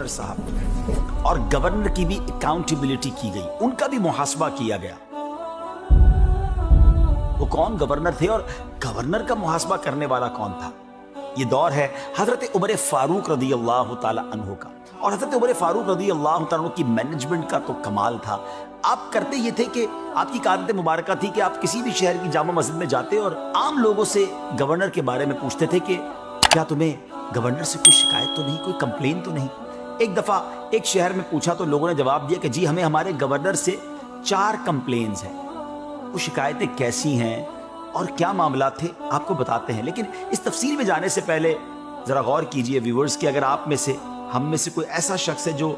Governor साहब और governor की भी अकाउंटेबिलिटी की गई, उनका भी मुहासबा किया गया। वो कौन गवर्नर थे और गवर्नर का मुहासबा करने वाला कौन था? ये दौर है हजरत उमर फारूक रदी अल्लाह ताला अन्हु का। और हजरत उमर फारूक रदी अल्लाह ताला अन्हु की मैनेजमेंट का तो कमाल था। आप करते ये थे कि आपकी आदत मुबारक थी कि आप किसी भी शहर की जामा मस्जिद में जाते और आम लोगों से गवर्नर के बारे में पूछते थे कि क्या तुम्हें गवर्नर से कोई शिकायत तो नहीं, कोई कंप्लेन तो नहीं। एक दफ़ा एक शहर में पूछा तो लोगों ने जवाब दिया कि जी हमें हमारे गवर्नर से 4 कंप्लेन्स हैं। वो शिकायतें कैसी हैं और क्या मामला थे आपको बताते हैं, लेकिन इस तफसील में जाने से पहले ज़रा गौर कीजिए व्यूवर्स कि अगर आप में से हम में से कोई ऐसा शख्स है जो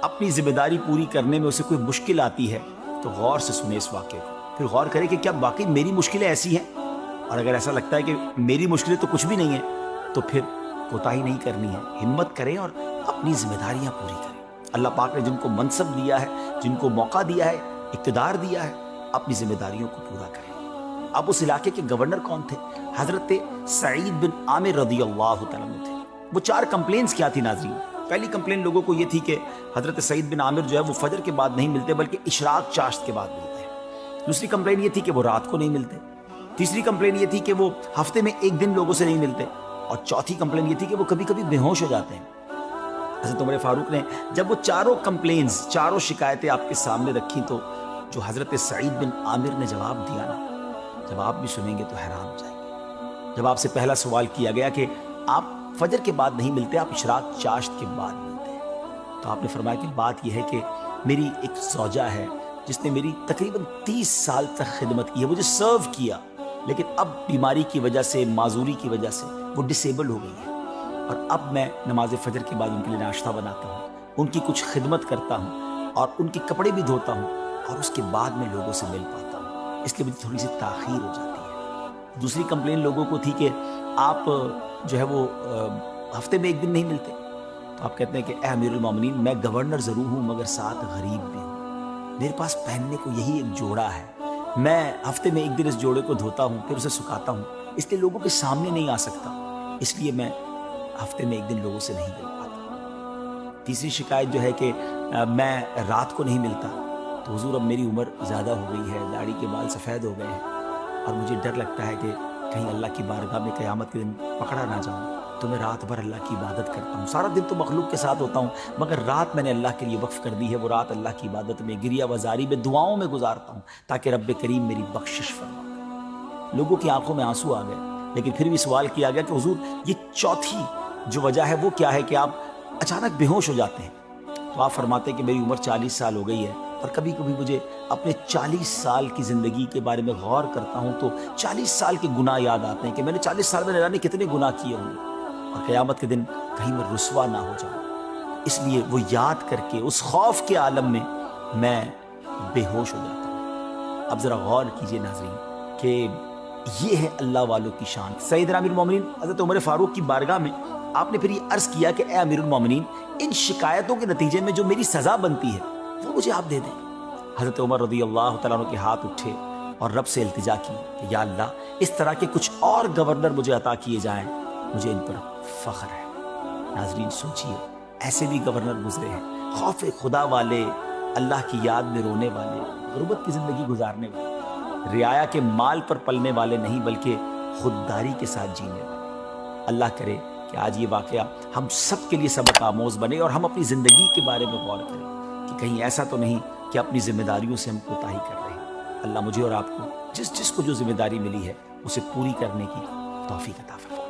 अपनी जिम्मेदारी पूरी करने में उसे कोई मुश्किल आती है तो गौर से सुने इस वाक़े को, फिर गौर करें कि क्या वाकई मेरी मुश्किलें ऐसी हैं। और अगर ऐसा लगता है कि मेरी मुश्किलें तो कुछ भी नहीं है तो फिर कोताही नहीं करनी है, हिम्मत करें और अपनी जिम्मेदारियां पूरी करें। अल्लाह पाक ने जिनको मनसब दिया है, जिनको मौका दिया है, इक़्तिदार दिया है, अपनी जिम्मेदारियों को पूरा करें। अब उस इलाके के गवर्नर कौन थे? हजरत सईद बिन आमिर रदी अल्लाह तआला अन्हु थे। वो 4 कंप्लेंट्स क्या थी नाज़रीन? पहली कंप्लेन लोगों को ये थी कि हजरत सईद बिन आमिर जो है वो फजर के बाद नहीं मिलते बल्कि इशराक चाश्त के बाद मिलते हैं। दूसरी कंप्लेन ये थी कि वो रात को नहीं मिलते। तीसरी कंप्लेन ये थी कि वो हफ्ते में एक दिन लोगों से नहीं मिलते। और चौथी कंप्लेन ये थी कि वो कभी कभी बेहोश हो जाते हैं। हज़रत उमर फारूक ने जब वो चारों कंप्लेन्स, चारों शिकायतें आपके सामने रखी तो जो हजरत सईद बिन आमिर ने जवाब दिया ना, जब आप भी सुनेंगे तो हैरान हो जाएंगे। जब आपसे पहला सवाल किया गया कि आप फजर के बाद नहीं मिलते, आप इशराक चाश्त के बाद मिलते हैं, तो आपने फरमाया कि बात यह है कि मेरी एक ज़ौजा है जिसने मेरी तकरीबन 30 साल तक खिदमत की है, मुझे सर्व किया, लेकिन अब बीमारी की वजह से, माजूरी की वजह से वो डिसेबल हो गई है और अब मैं नमाज फजर के बाद उनके लिए नाश्ता बनाता हूँ, उनकी कुछ खिदमत करता हूँ और उनके कपड़े भी धोता हूँ और उसके बाद मैं लोगों से मिल पाता हूँ, इसलिए मुझे थोड़ी सी ताख़ीर हो जाती है। दूसरी कंप्लेन लोगों को थी कि आप जो है वो हफ्ते में एक दिन नहीं मिलते, तो आप कहते हैं कि ए अमीरुल मोमिनीन, मैं गवर्नर ज़रूर हूँ मगर साथ गरीब भी हूँ, मेरे पास पहनने को यही एक जोड़ा है, मैं हफ्ते में एक दिन इस जोड़े को धोता हूँ फिर उसे सुखाता हूँ, इसलिए लोगों के सामने नहीं आ सकता, इसलिए मैं हफ्ते में एक दिन लोगों से नहीं मिल पाता। तीसरी शिकायत जो है कि मैं रात को नहीं मिलता, तो हुजूर अब मेरी उम्र ज़्यादा हो गई है, दाढ़ी के बाल सफ़ेद हो गए हैं और मुझे डर लगता है कि कहीं अल्लाह की बारगाह में क़यामत के दिन पकड़ा ना जाऊँ, तो मैं रात भर अल्लाह की इबादत करता हूँ। सारा दिन तो मखलूक के साथ होता हूँ मगर रात मैंने अल्लाह के लिए वक्फ़ कर दी है, वो रात अल्लाह की इबादत में, गिरिया वजारी में, दुआओं में गुजारता हूँ ताकि रब्बे करीम मेरी बख्शिश फरमा। लोगों की आंखों में आंसू आ गए, लेकिन फिर भी सवाल किया गया कि हुजूर ये चौथी जो वजह है वो क्या है कि आप अचानक बेहोश हो जाते हैं? तो आप फरमाते हैं कि मेरी उम्र 40 साल हो गई है और कभी कभी मुझे अपने 40 साल की ज़िंदगी के बारे में गौर करता हूँ तो 40 साल के गुनाह याद आते हैं कि मैंने 40 साल में न जाने कितने गुनाह किए होंगे और क़यामत के दिन कहीं मैं रुस्वा ना हो जाऊँ, इसलिए वो याद करके उस खौफ के आलम में मैं बेहोश हो जाता हूँ। अब ज़रा गौर कीजिए नाज़रीन कि ये है अल्लाह वालों की शान। सैयदना अमीरुल मोमिनीन हज़रत उमर फारूक की बारगाह में आपने फिर ये अर्ज़ किया कि ए अमीरुल मोमिनीन, इन शिकायतों के नतीजे में जो मेरी सज़ा बनती है वो मुझे आप दे दें। हज़रत उमर रज़ी अल्लाह तआला अन्हु के हाथ उठे और रब से इल्तिजा की कि या अल्लाह, इस तरह के कुछ और गवर्नर मुझे अता किए जाएं, मुझे इन पर फ़ख्र है। नाज़रीन सोचिए, ऐसे भी गवर्नर गुजरे हैं, खौफ खुदा वाले, अल्लाह की याद में रोने वाले, गुर्बत की ज़िंदगी गुजारने वाले, रियाया के माल पर पलने वाले नहीं बल्कि खुददारी के साथ जीने वाले। अल्लाह करे कि आज ये वाक़या हम सब के लिए सबक आमोज़ बने और हम अपनी ज़िंदगी के बारे में गौर करें कि कहीं ऐसा तो नहीं कि अपनी जिम्मेदारियों से हम कोताही कर रहे हैं। अल्लाह मुझे और आपको जिस जिस को जो जिम्मेदारी मिली है उसे पूरी करने की तौफीक अता फरमाए।